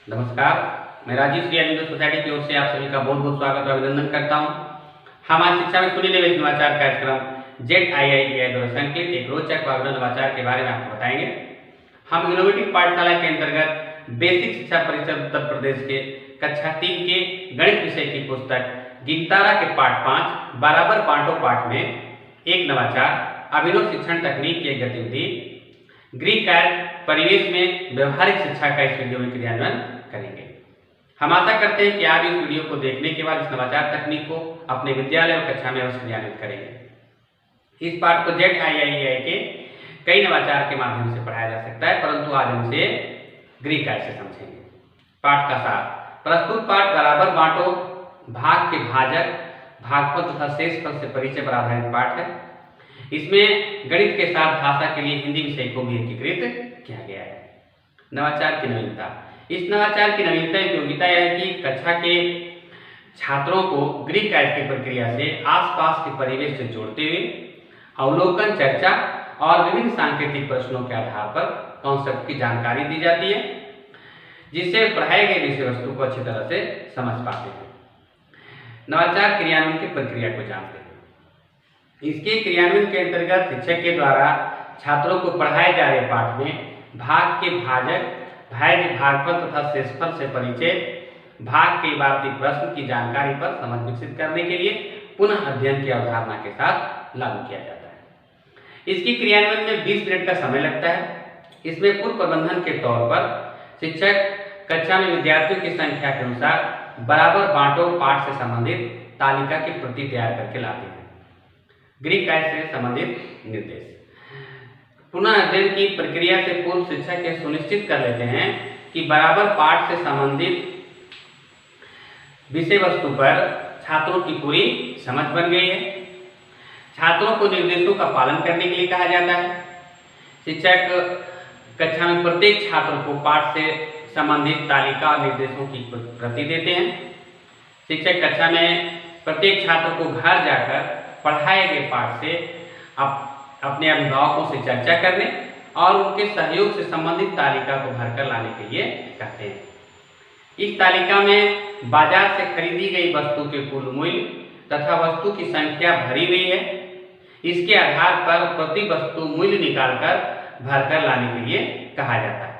नमस्कार, मैं Rajiv Shri Indo society की ओर से आप सभी का बहुत बहुत स्वागत और अभिनंदन करता हूं। हम आज शिक्षा में सुनी निवेश नवाचार कार्यक्रम ZIITI द्वारा संकलित एक रोचक व अभिनव नवाचार के बारे में आपको बताएंगे। हम इनोवेटिव पाठशाला के अंतर्गत बेसिक शिक्षा परिषद उत्तर प्रदेश के कक्षा 3 के गणित विषय की पुस्तक गिनतारा के पाठ 5 बराबर बांटो पाठ में एक नवाचार अभिनव शिक्षण तकनीक की एक गतिविधि ग्रीक कार्य परिवेश में व्यवहारिक शिक्षा का इस वीडियो में क्रियान्वयन करेंगे। हम आशा करते हैं कि आप इस वीडियो को देखने के बाद इस नवाचार तकनीक को अपने विद्यालय और कक्षा में अवश्य क्रियान्वित करेंगे। इस पाठ को ZIITI के कई नवाचार के माध्यम से पढ़ाया जा सकता है, परंतु आज हम इसे ग्रीक कार्य से समझेंगे। पाठ का सार: प्रस्तुत पाठ बराबर बांटो भाग के भाजक, भागफल तथा शेषफल से परिचय पर आधारित पाठ है। इसमें गणित के साथ भाषा के लिए हिंदी विषय को भी एकीकृत किया गया है। नवाचार की नवीनता: इस नवाचार की नवीनता उपयोगिता यह है कि कक्षा के छात्रों को ग्रीक कार्य की प्रक्रिया से आसपास के परिवेश से जोड़ते हुए अवलोकन, चर्चा और विभिन्न सांकेतिक प्रश्नों के आधार पर कॉन्सेप्ट की जानकारी दी जाती है, जिससे पढ़ाए गए विषय वस्तु को अच्छी तरह से समझ पाते हैं। नवाचार क्रियान्वयन की प्रक्रिया को जानते हैं। इसके क्रियान्वयन के अंतर्गत शिक्षक के द्वारा छात्रों को पढ़ाए जा रहे पाठ में भाग के भाजक, भाज्य, भागफल तथा शेषफल से परिचय, भाग के इबारती प्रश्न की जानकारी पर समझ विकसित करने के लिए पुनः अध्ययन की अवधारणा के साथ लागू किया जाता है। इसकी क्रियान्वयन में 20 मिनट का समय लगता है। इसमें पूर्व प्रबंधन के तौर पर शिक्षक कक्षा में विद्यार्थियों की संख्या के अनुसार बराबर बांटो पाठ से संबंधित तालिका की प्रति तैयार करके लाते हैं। ग्रीक कार्य से संबंधित निर्देश: पुनः अध्ययन की प्रक्रिया से पूर्व शिक्षक यह सुनिश्चित कर लेते हैं कि बराबर पाठ से संबंधित विषय वस्तु पर छात्रों की पूरी समझ बन गई है। छात्रों को निर्देशों का पालन करने के लिए कहा जाता है। शिक्षक कक्षा में प्रत्येक छात्र को पाठ से संबंधित तालिका और निर्देशों की प्रति देते हैं। शिक्षक कक्षा में प्रत्येक छात्र को घर जाकर पढ़ाए गए पाठ से अपने अभिभावकों से चर्चा करने और उनके सहयोग से संबंधित तालिका को भरकर लाने के लिए कहते हैं। इस तालिका में बाजार से खरीदी गई वस्तु के कुल मूल्य तथा वस्तु की संख्या भरी हुई है। इसके आधार पर प्रति वस्तु मूल्य निकालकर भरकर लाने के लिए कहा जाता है।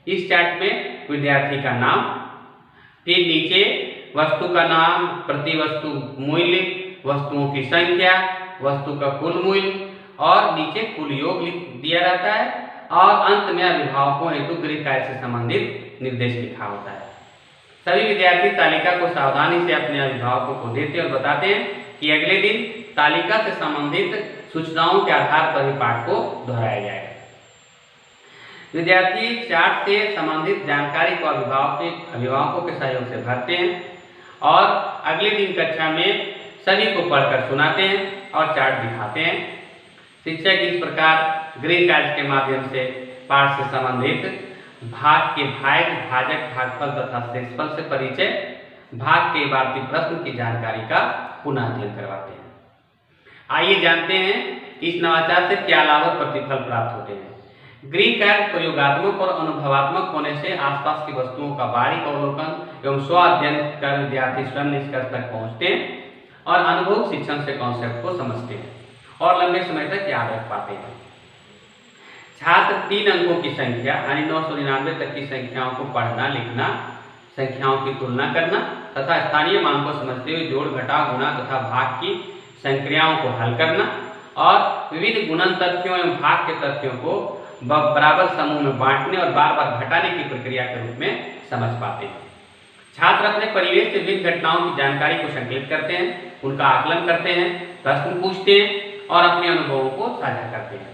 इस चार्ट में विद्यार्थी का नाम, फिर नीचे वस्तु का नाम, प्रति वस्तु मूल्य, वस्तुओं की संख्या, वस्तु का कुल मूल्य और नीचे कुल योग लिख दिया रहता है और अंत में अभिभावकों हेतु गृह कार्य से संबंधित निर्देश लिखा होता है। सभी विद्यार्थी तालिका को सावधानी से अपने अभिभावकों को देते और बताते हैं कि अगले दिन तालिका से संबंधित सूचनाओं के आधार पर ही पाठ को दोहराया जाएगा। विद्यार्थी चार्ट से संबंधित जानकारी को अभिभावकों के सहयोग से भरते हैं और अगले दिन कक्षा में सभी को पढ़कर सुनाते हैं और चार्ट दिखाते हैं। शिक्षक इस प्रकार गृह कार्य के माध्यम से पाठ से संबंधित भाग के भाज्य, भाजक, भागफल तथा शेषफल से परिचय, भाग के इबारती प्रश्न की जानकारी का पुनः अध्ययन करवाते हैं। आइए जानते हैं इस नवाचार से क्या लाभ और प्रतिफल प्राप्त होते हैं। गृह कार्य प्रयोगात्मक और अनुभवात्मक होने से आसपास की वस्तुओं का बारीक अवलोकन एवं स्व अध्ययन कर विद्यार्थी स्वयं निष्कर्ष तक पहुँचते हैं और अनुभव शिक्षण से कॉन्सेप्ट को समझते हैं और लंबे समय तक याद रख पाते हैं। छात्र 3 अंकों की संख्या यानी 999 तक की संख्याओं को पढ़ना, लिखना, संख्याओं की तुलना करना तथा स्थानीय मान को समझते हुए जोड़, घटाव, गुणा तथा भाग की संक्रियाओं को हल करना और विविध गुणन तथ्यों एवं भाग के तथ्यों को बराबर समूह में बांटने और बार बार घटाने की प्रक्रिया के रूप में समझ पाते हैं। छात्र अपने परिवेश से विभिन्न घटनाओं की जानकारी को संकलित करते हैं, उनका आकलन करते हैं, प्रश्न पूछते हैं और अपने अनुभवों को साझा करते हैं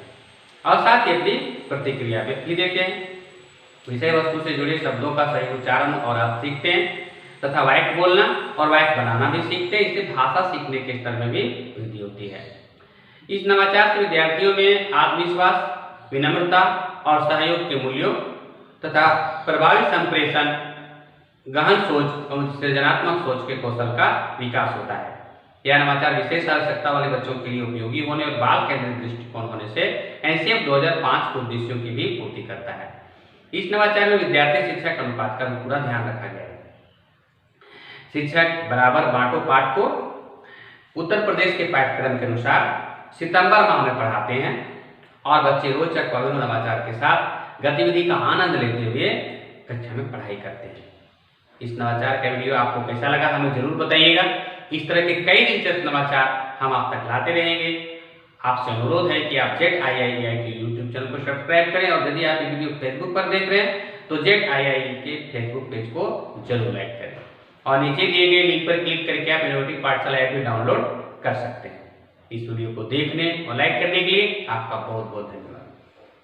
और साथ ही अपनी प्रतिक्रिया भी देते हैं। विषय वस्तु से जुड़े शब्दों का सही उच्चारण और अर्थ सीखते हैं तथा वाक्य बोलना और वाक्य बनाना भी सीखते हैं। इससे भाषा सीखने के स्तर में भी वृद्धि होती है। इस नवाचार से विद्यार्थियों में आत्मविश्वास, विनम्रता और सहयोग के मूल्यों तथा प्रभावी संप्रेषण, गहन सोच और सृजनात्मक सोच के कौशल का विकास होता है। यह नवाचार विशेष आवश्यकता वाले बच्चों के लिए उपयोगी होने और बाल केंद्रित दृष्टिकोण होने से NCF 2005 के उद्देश्यों की भी पूर्ति करता है। इस नवाचार में विद्यार्थी शिक्षक अनुपात का भी पूरा ध्यान रखा गया है। शिक्षक बराबर बांटो पाठ को उत्तर प्रदेश के पाठ्यक्रम के अनुसार सितंबर माह में पढ़ाते हैं और बच्चे रोचक व विभिन्न नवाचार के साथ गतिविधि का आनंद लेते हुए कक्षा में पढ़ाई करते हैं। इस नवाचार का वीडियो आपको कैसा लगा हमें जरूर बताइएगा। इस तरह के कई दिलचस्प नवाचार हम आप तक लाते रहेंगे। आपसे अनुरोध है कि आप ZIIEI के YouTube चैनल को सब्सक्राइब करें और यदि आप ये वीडियो फेसबुक पर देख रहे हैं तो ZIIE के फेसबुक पेज को जरूर लाइक करें और नीचे दिए गए लिंक पर क्लिक करके आप इनोवेटिव पाठशाला ऐप भी डाउनलोड कर सकते हैं। इस वीडियो को देखने और लाइक करने के लिए आपका बहुत बहुत धन्यवाद।